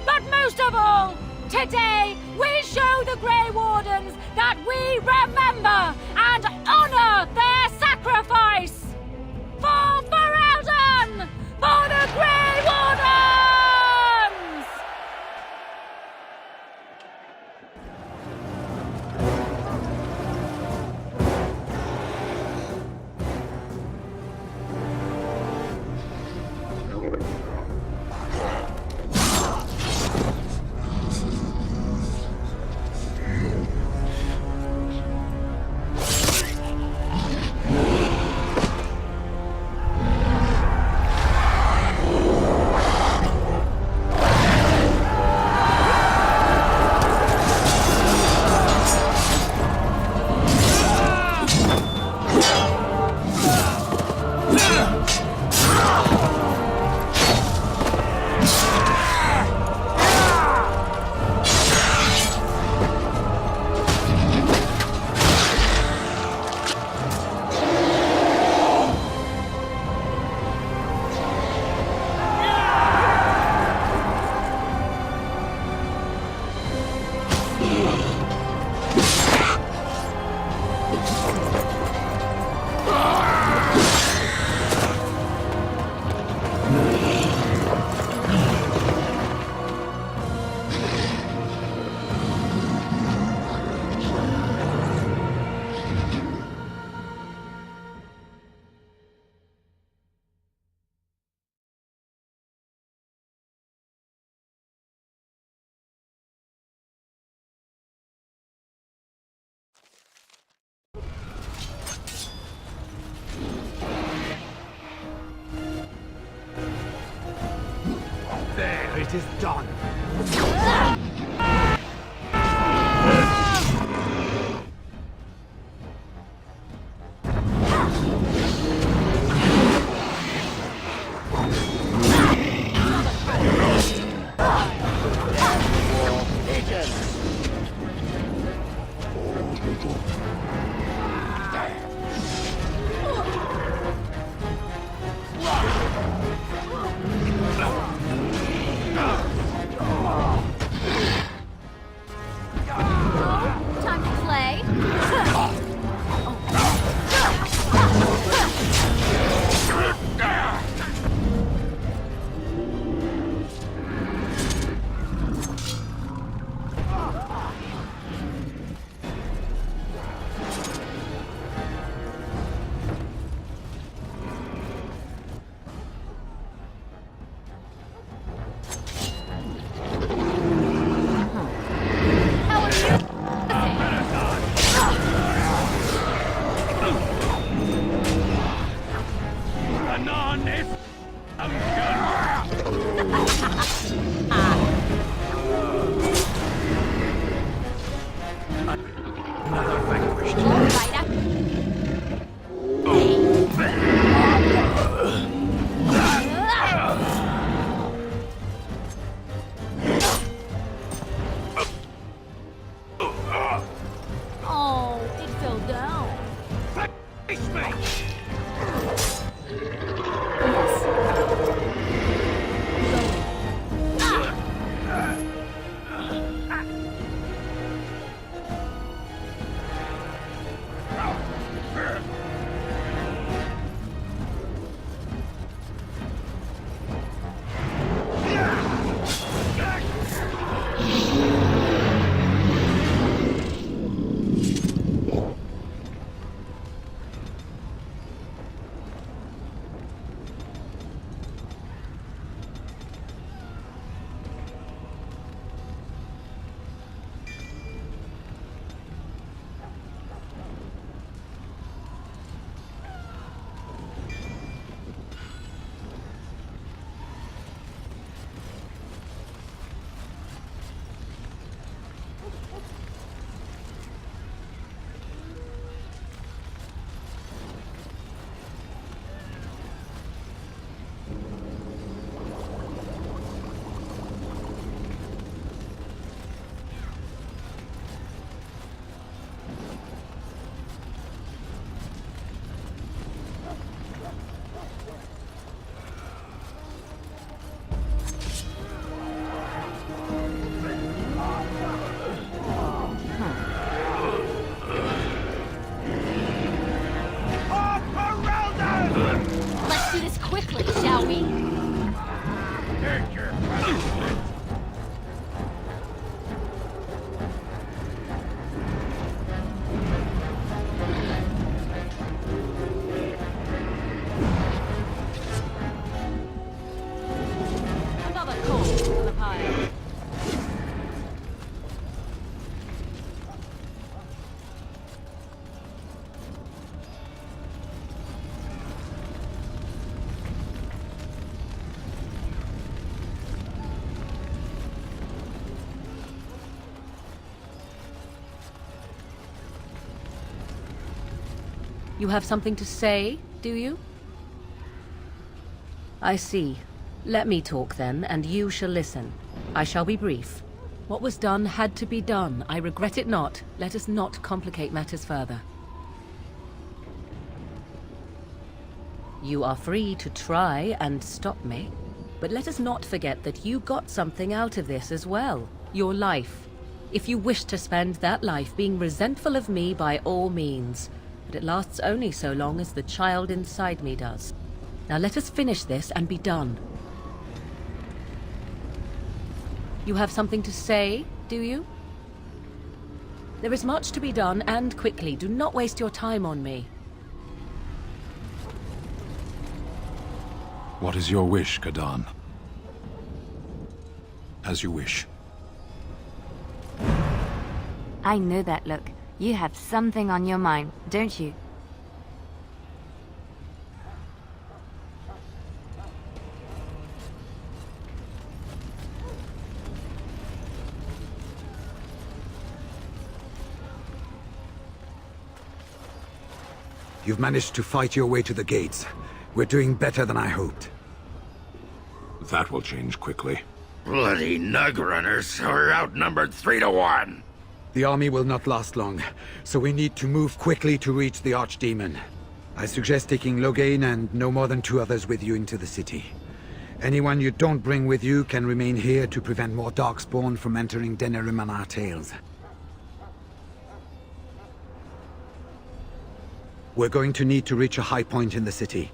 But most of all, today, we show the Grey Wardens that we remember and honor their sacrifice. For Ferelden! For the Grey Wardens! There, it is done. You have something to say, do you? I see. Let me talk then, and you shall listen. I shall be brief. What was done had to be done. I regret it not. Let us not complicate matters further. You are free to try and stop me, but let us not forget that you got something out of this as well. Your life. If you wish to spend that life being resentful of me, by all means. But it lasts only so long as the child inside me does. Now let us finish this and be done. You have something to say, do you? There is much to be done, and quickly. Do not waste your time on me. What is your wish, Kadan? As you wish. I know that look. You have something on your mind, don't you? You've managed to fight your way to the gates. We're doing better than I hoped. That will change quickly. Bloody nug runners are outnumbered 3 to 1. The army will not last long, so we need to move quickly to reach the Archdemon. I suggest taking Loghain and no more than 2 others with you into the city. Anyone you don't bring with you can remain here to prevent more Darkspawn from entering Denerim on our tails. We're going to need to reach a high point in the city.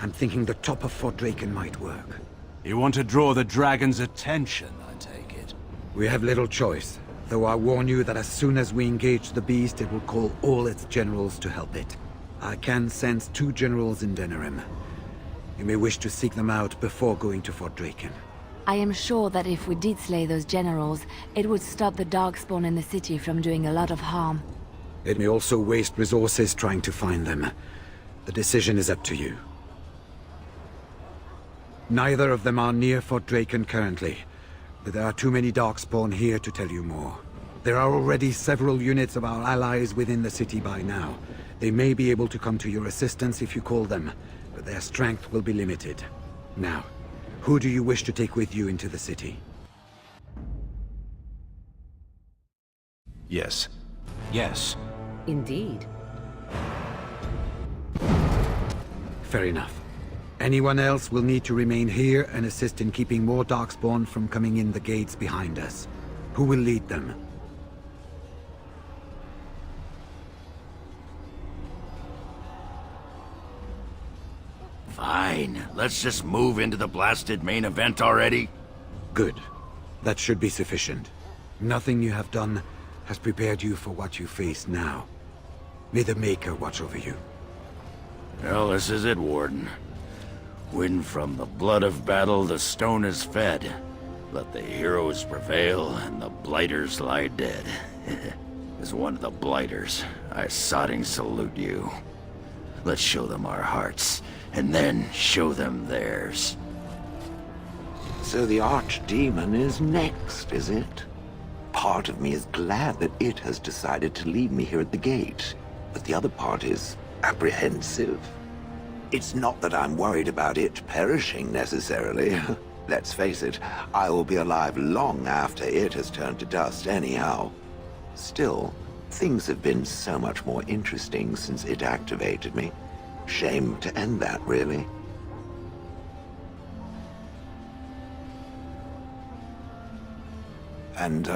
I'm thinking the top of Fort Draken might work. You want to draw the dragon's attention, I take it? We have little choice. Though I warn you that as soon as we engage the beast, it will call all its generals to help it. I can sense 2 generals in Denerim. You may wish to seek them out before going to Fort Draken. I am sure that if we did slay those generals, it would stop the Darkspawn in the city from doing a lot of harm. It may also waste resources trying to find them. The decision is up to you. Neither of them are near Fort Draken currently, but there are too many Darkspawn here to tell you more. There are already several units of our allies within the city by now. They may be able to come to your assistance if you call them, but their strength will be limited. Now, who do you wish to take with you into the city? Yes. Yes. Indeed. Fair enough. Anyone else will need to remain here and assist in keeping more Darkspawn from coming in the gates behind us. Who will lead them? Fine. Let's just move into the blasted main event already. Good. That should be sufficient. Nothing you have done has prepared you for what you face now. May the Maker watch over you. Well, this is it, Warden. When from the blood of battle the stone is fed, let the heroes prevail and the blighters lie dead. As one of the blighters, I sodding salute you. Let's show them our hearts, and then show them theirs. So the Archdemon is next, is it? Part of me is glad that it has decided to leave me here at the gate, but the other part is apprehensive. It's not that I'm worried about it perishing, necessarily. Let's face it, I will be alive long after it has turned to dust anyhow. Still, things have been so much more interesting since it activated me. Shame to end that, really. And,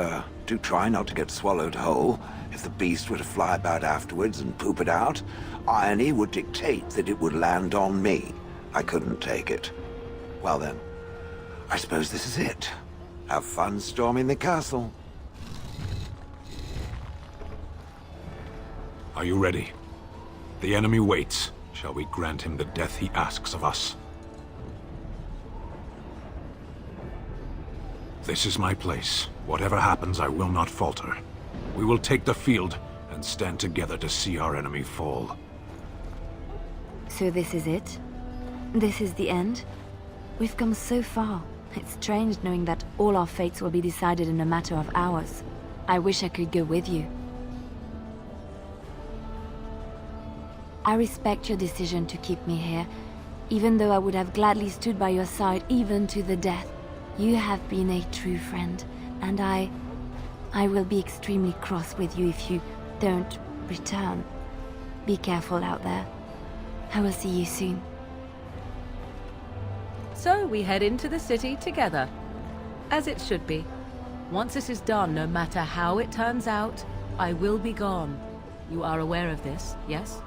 do try not to get swallowed whole. If the beast were to fly about afterwards and poop it out, irony would dictate that it would land on me. I couldn't take it. Well then, I suppose this is it. Have fun storming the castle. Are you ready? The enemy waits. Shall we grant him the death he asks of us? This is my place. Whatever happens, I will not falter. We will take the field and stand together to see our enemy fall. So this is it? This is the end? We've come so far. It's strange knowing that all our fates will be decided in a matter of hours. I wish I could go with you. I respect your decision to keep me here, even though I would have gladly stood by your side even to the death. You have been a true friend, and I will be extremely cross with you if you don't return. Be careful out there. I will see you soon. So we head into the city together. As it should be. Once this is done, no matter how it turns out, I will be gone. You are aware of this, yes?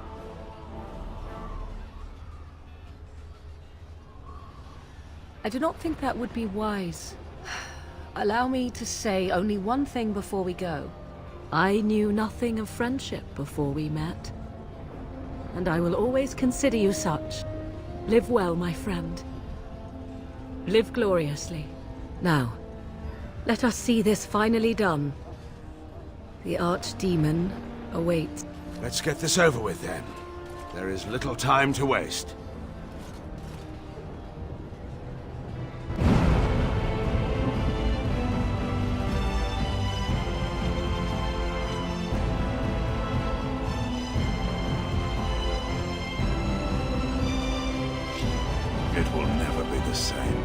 I do not think that would be wise. Allow me to say only one thing before we go. I knew nothing of friendship before we met. And I will always consider you such. Live well, my friend. Live gloriously. Now, let us see this finally done. The Archdemon awaits. Let's get this over with then. There is little time to waste. It will never be the same.